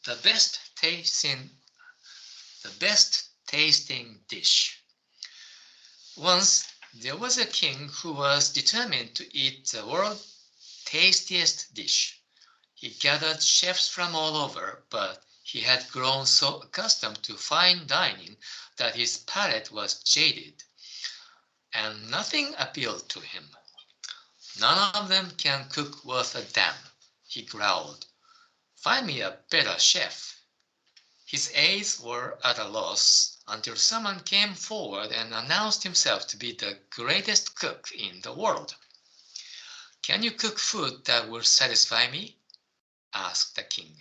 The best tasting, the best tasting dish. Once there was a king who was determined to eat the world's tastiest dish. He gathered chefs from all over, but he had grown so accustomed to fine dining that his palate was jaded, and nothing appealed to him. None of them can cook worth a damn, he growled. Find me a better chef. His aides were at a loss until someone came forward and announced himself to be the greatest cook in the world. Can you cook food that will satisfy me? Asked the king.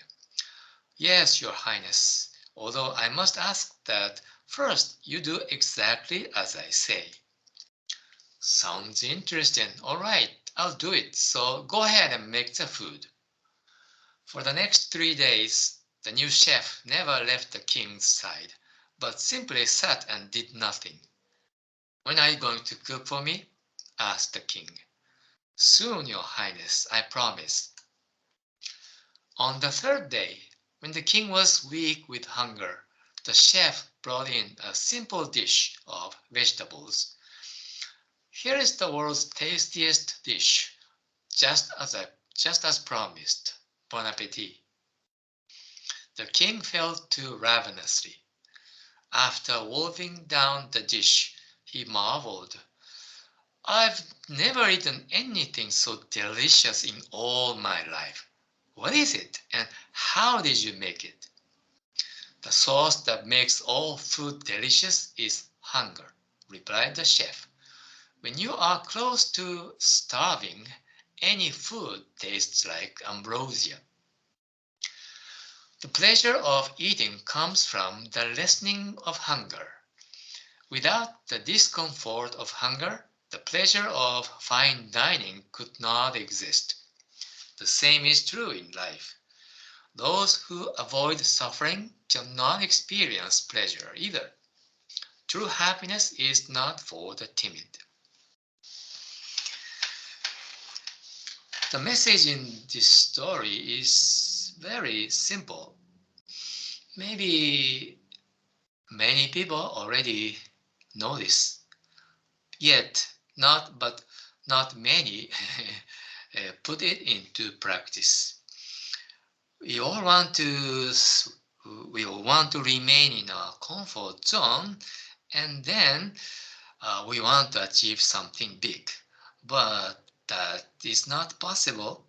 Yes, your highness, although I must ask that first you do exactly as I say. Sounds interesting. All right, I'll do it. So go ahead and make the food. For the next 3 days, the new chef never left the king's side, but simply sat and did nothing. When are you going to cook for me? Asked the king. Soon, your highness, I promise. On the third day, when the king was weak with hunger, the chef brought in a simple dish of vegetables. Here is the world's tastiest dish, just as promised. Bon appetit. The king fell to ravenously. After wolfing down the dish, he marveled. I've never eaten anything so delicious in all my life. What is it, and how did you make it? The sauce that makes all food delicious is hunger, replied the chef. When you are close to starving, any food tastes like ambrosia. The pleasure of eating comes from the lessening of hunger. Without the discomfort of hunger, the pleasure of fine dining could not exist. The same is true in life. Those who avoid suffering cannot experience pleasure either. True happiness is not for the timid. The message in this story is very simple. Maybe many people already know this, yet not many put it into practice. We all want to remain in our comfort zone, and then we want to achieve something big, but that is not possible.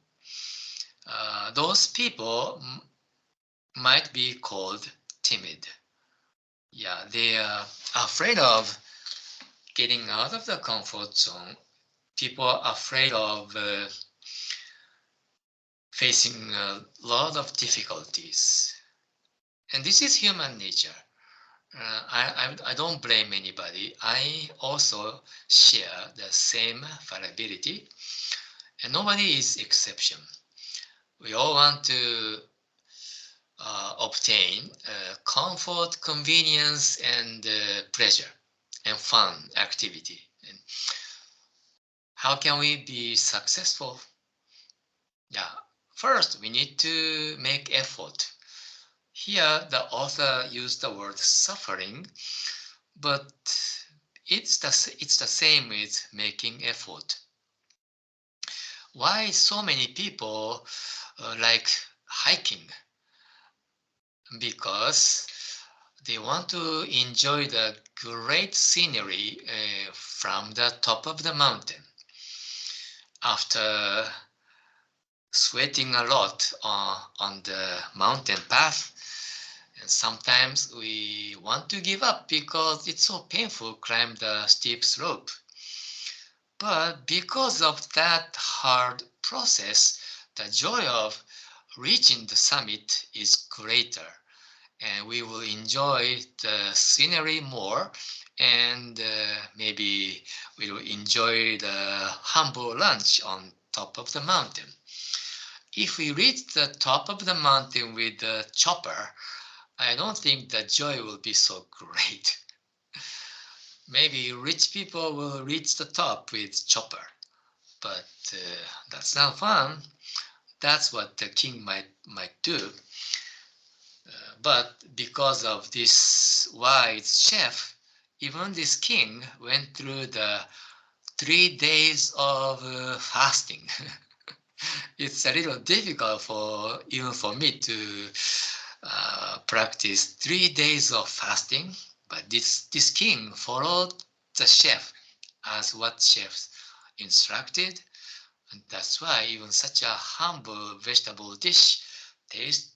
Those people might be called timid. Yeah, they are afraid of getting out of the comfort zone. People are afraid of facing a lot of difficulties. And this is human nature. I don't blame anybody. I also share the same fallibility, and nobody is exception. We all want to obtain comfort, convenience, and pleasure and fun activity. And how can we be successful? Yeah, first we need to make effort. Here the author used the word suffering, but it's the same with making effort. Why so many people like hiking? Because they want to enjoy the great scenery from the top of the mountain. After sweating a lot on the mountain path, and sometimes we want to give up because it's so painful to climb the steep slope. But because of that hard process, the joy of reaching the summit is greater, and we will enjoy the scenery more, and maybe we will enjoy the humble lunch on top of the mountain. If we reach the top of the mountain with the chopper, I don't think the joy will be so great. Maybe rich people will reach the top with chopper, but that's not fun. That's what the king might do. But because of this wise chef, even this king went through the 3 days of fasting. It's a little difficult for even for me to practice 3 days of fasting, but this king followed the chef as what chefs instructed, and that's why even such a humble vegetable dish tasted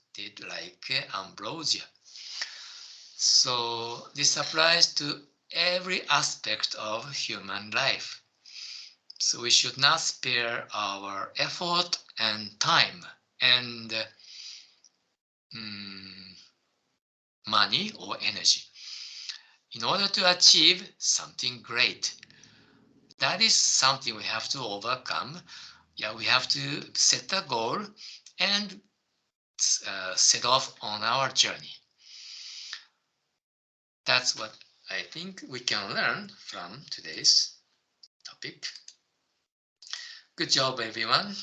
like ambrosia. So this applies to every aspect of human life. So we should not spare our effort and time and money or energy in order to achieve something great. That is something we have to overcome. Yeah, we have to set a goal and set off on our journey. That's what I think we can learn from today's topic. Good job, everyone.